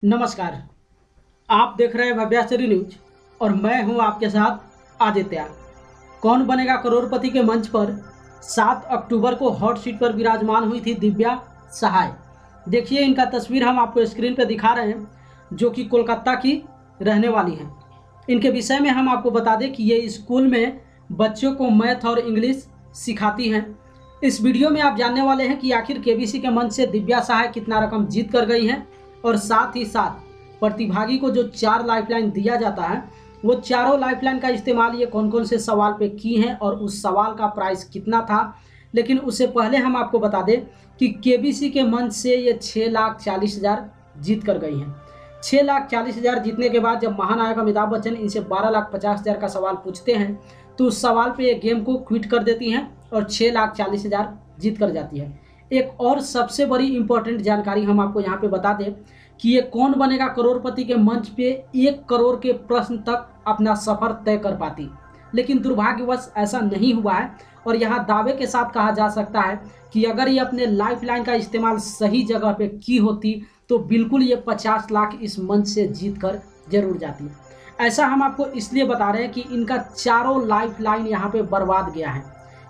नमस्कार। आप देख रहे हैं भव्याश्री न्यूज और मैं हूं आपके साथ आदित्य। कौन बनेगा करोड़पति के मंच पर 7 अक्टूबर को हॉट सीट पर विराजमान हुई थी दिव्या सहाय। देखिए इनका तस्वीर हम आपको स्क्रीन पर दिखा रहे हैं, जो कि कोलकाता की रहने वाली हैं। इनके विषय में हम आपको बता दें कि ये स्कूल में बच्चों को मैथ और इंग्लिश सिखाती हैं। इस वीडियो में आप जानने वाले हैं कि आखिर केबीसी के मंच से दिव्या सहाय कितना रकम जीत कर गई हैं और साथ ही साथ प्रतिभागी को जो 4 लाइफलाइन दिया जाता है वो चारों लाइफलाइन का इस्तेमाल ये कौन कौन से सवाल पे की हैं और उस सवाल का प्राइस कितना था। लेकिन उससे पहले हम आपको बता दें कि केबीसी के मंच से ये 6,40,000 जीत कर गई हैं। 6,40,000 जीतने के बाद जब महानायक अमिताभ बच्चन इनसे 12,50,000 का सवाल पूछते हैं तो उस सवाल पे ये गेम को क्विट कर देती हैं और 6,40,000 जीत कर जाती है। एक और सबसे बड़ी इंपॉर्टेंट जानकारी हम आपको यहाँ पे बता दें कि ये कौन बनेगा करोड़पति के मंच पे 1 करोड़ के प्रश्न तक अपना सफर तय कर पाती, लेकिन दुर्भाग्यवश ऐसा नहीं हुआ है। और यहाँ दावे के साथ कहा जा सकता है कि अगर ये अपने लाइफलाइन का इस्तेमाल सही जगह पे की होती तो बिल्कुल ये 50 लाख इस मंच से जीत कर जरूर जाती। ऐसा हम आपको इसलिए बता रहे हैं कि इनका चारों लाइफलाइन यहाँ पे बर्बाद गया है,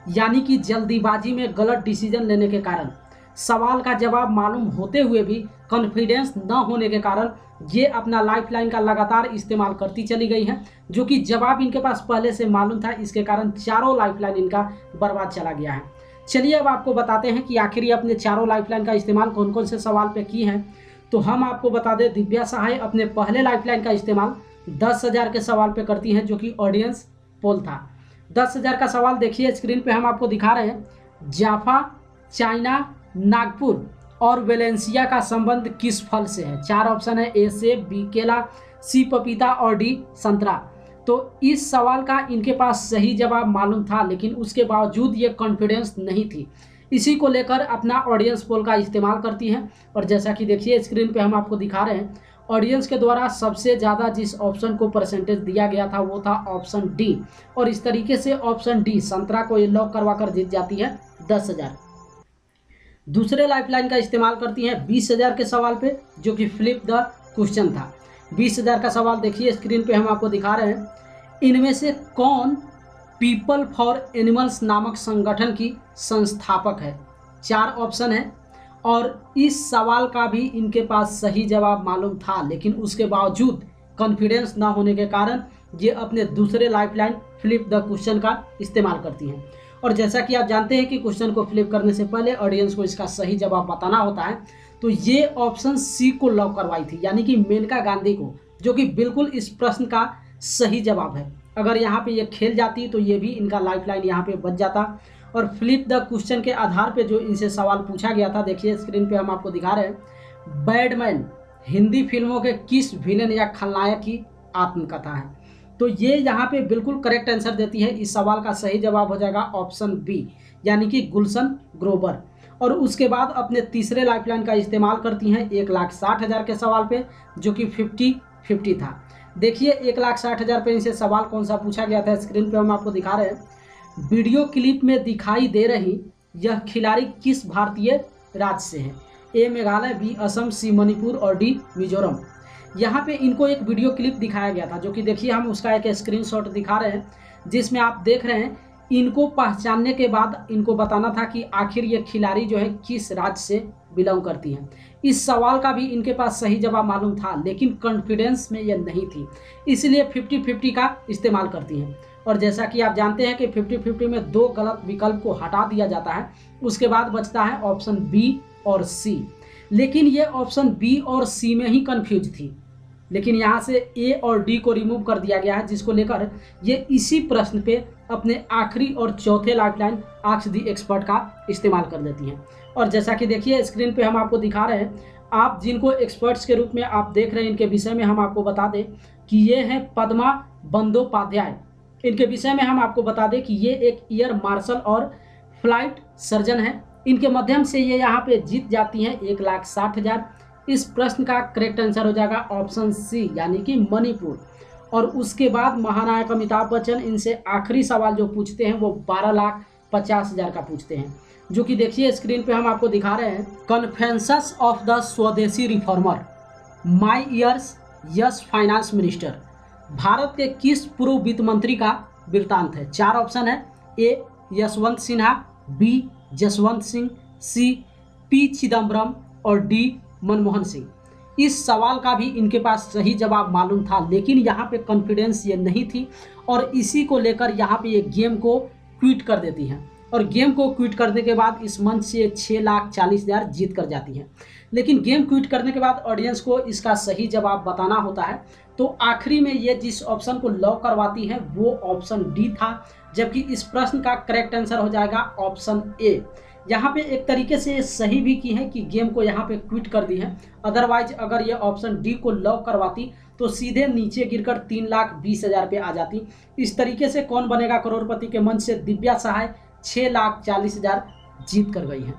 यानी कि जल्दीबाजी में गलत डिसीजन लेने के कारण, सवाल का जवाब मालूम होते हुए भी कॉन्फिडेंस न होने के कारण ये अपना लाइफलाइन का लगातार इस्तेमाल करती चली गई हैं, जो कि जवाब इनके पास पहले से मालूम था। इसके कारण चारों लाइफलाइन इनका बर्बाद चला गया है। चलिए अब आपको बताते हैं कि आखिर ये अपने चारों लाइफलाइन का इस्तेमाल कौन कौन से सवाल पे की है। तो हम आपको बता दें, दिव्या सहाय अपने पहले लाइफलाइन का इस्तेमाल 10,000 के सवाल पे करती हैं, जो कि ऑडियंस पोल था। 10,000 का सवाल देखिए स्क्रीन पे हम आपको दिखा रहे हैं। जाफा, चाइना, नागपुर और वेलेंसिया का संबंध किस फल से है? 4 ऑप्शन है, ए सेब, बी केला, सी पपीता और डी संतरा। तो इस सवाल का इनके पास सही जवाब मालूम था, लेकिन उसके बावजूद ये कॉन्फिडेंस नहीं थी। इसी को लेकर अपना ऑडियंस पोल का इस्तेमाल करती हैं। और जैसा कि देखिए स्क्रीन पे हम आपको दिखा रहे हैं, ऑडियंस के द्वारा सबसे ज़्यादा जिस ऑप्शन को परसेंटेज दिया गया था वो था ऑप्शन डी। और इस तरीके से ऑप्शन डी संतरा को ये लॉक करवा कर जीत जाती है 10,000। दूसरे लाइफलाइन का इस्तेमाल करती हैं 20,000 के सवाल पे, जो कि फ्लिप द क्वेश्चन था। 20,000 का सवाल देखिए स्क्रीन पे हम आपको दिखा रहे हैं। इनमें से कौन पीपल फॉर एनिमल्स नामक संगठन की संस्थापक है? 4 ऑप्शन है और इस सवाल का भी इनके पास सही जवाब मालूम था, लेकिन उसके बावजूद कॉन्फिडेंस ना होने के कारण ये अपने दूसरे लाइफलाइन फ्लिप द क्वेश्चन का इस्तेमाल करती हैं। और जैसा कि आप जानते हैं कि क्वेश्चन को फ्लिप करने से पहले ऑडियंस को इसका सही जवाब बताना होता है, तो ये ऑप्शन सी को लॉक करवाई थी, यानी कि मेनका गांधी को, जो कि बिल्कुल इस प्रश्न का सही जवाब है। अगर यहाँ पे ये खेल जाती तो ये भी इनका लाइफलाइन यहाँ पे बच जाता। और फ्लिप द क्वेश्चन के आधार पे जो इनसे सवाल पूछा गया था, देखिए स्क्रीन पे हम आपको दिखा रहे हैं। बैडमैन हिंदी फिल्मों के किस विलेन या खलनायक की आत्मकथा है? तो ये यहाँ पे बिल्कुल करेक्ट आंसर देती है। इस सवाल का सही जवाब हो जाएगा ऑप्शन बी, यानी कि गुलशन ग्रोवर। और उसके बाद अपने तीसरे लाइफलाइन का इस्तेमाल करती हैं 1,60,000 के सवाल पे, जो कि 50-50 था। देखिए 1,60,000 पे इनसे सवाल कौन सा पूछा गया था, स्क्रीन पे हम आपको दिखा रहे हैं। वीडियो क्लिप में दिखाई दे रही यह खिलाड़ी किस भारतीय राज्य से है? ए मेघालय, बी असम, सी मणिपुर और डी मिजोरम। यहाँ पे इनको एक वीडियो क्लिप दिखाया गया था, जो कि देखिए हम उसका एक स्क्रीनशॉट दिखा रहे हैं, जिसमें आप देख रहे हैं इनको पहचानने के बाद इनको बताना था कि आखिर ये खिलाड़ी जो है किस राज्य से बिलोंग करती हैं। इस सवाल का भी इनके पास सही जवाब मालूम था, लेकिन कॉन्फिडेंस में ये नहीं थी, इसलिए 50-50 का इस्तेमाल करती हैं। और जैसा कि आप जानते हैं कि 50-50 में 2 गलत विकल्प को हटा दिया जाता है, उसके बाद बचता है ऑप्शन बी और सी। लेकिन ये ऑप्शन बी और सी में ही कन्फ्यूज थी, लेकिन यहाँ से ए और डी को रिमूव कर दिया गया है, जिसको लेकर ये इसी प्रश्न पे अपने आखिरी और चौथे लाइफलाइन आस्क द एक्सपर्ट का इस्तेमाल कर लेती हैं। और जैसा कि देखिए स्क्रीन पे हम आपको दिखा रहे हैं, आप जिनको एक्सपर्ट्स के रूप में आप देख रहे हैं, इनके विषय में हम आपको बता दें कि ये हैं पद्मा बंदोपाध्याय। इनके विषय में हम आपको बता दें कि ये एक एयर मार्शल और फ्लाइट सर्जन है। इनके माध्यम से ये यहाँ पे जीत जाती हैं 1,60,000। इस प्रश्न का करेक्ट आंसर हो जाएगा ऑप्शन सी, यानी कि मणिपुर। और उसके बाद महानायक अमिताभ बच्चन इनसे आखिरी सवाल जो पूछते हैं वो 12,50,000 का पूछते हैं, जो कि देखिए स्क्रीन पे हम आपको दिखा रहे हैं। Confessions of the Swadeshi reformer my years as finance minister Bharat के किस पूर्व वित्त मंत्री का वृत्तांत है? 4 ऑप्शन है। A Yashwant Sinha, B Jaswant Singh, C P Chidambaram और डी मनमोहन सिंह। इस सवाल का भी इनके पास सही जवाब मालूम था, लेकिन यहाँ पे कॉन्फिडेंस ये नहीं थी और इसी को लेकर यहाँ पे ये गेम को क्विट कर देती हैं और गेम को क्विट करने के बाद इस मंच से 6,40,000 जीत कर जाती हैं। लेकिन गेम क्विट करने के बाद ऑडियंस को इसका सही जवाब बताना होता है, तो आखिरी में ये जिस ऑप्शन को लॉक करवाती है वो ऑप्शन डी था, जबकि इस प्रश्न का करेक्ट आंसर हो जाएगा ऑप्शन ए। यहाँ पे एक तरीके से सही भी की है कि गेम को यहाँ पे क्विट कर दी है, अदरवाइज अगर ये ऑप्शन डी को लॉक करवाती तो सीधे नीचे गिरकर 3,20,000 पे आ जाती। इस तरीके से कौन बनेगा करोड़पति के मंच से दिव्या सहाय 6,40,000 जीत कर गई हैं।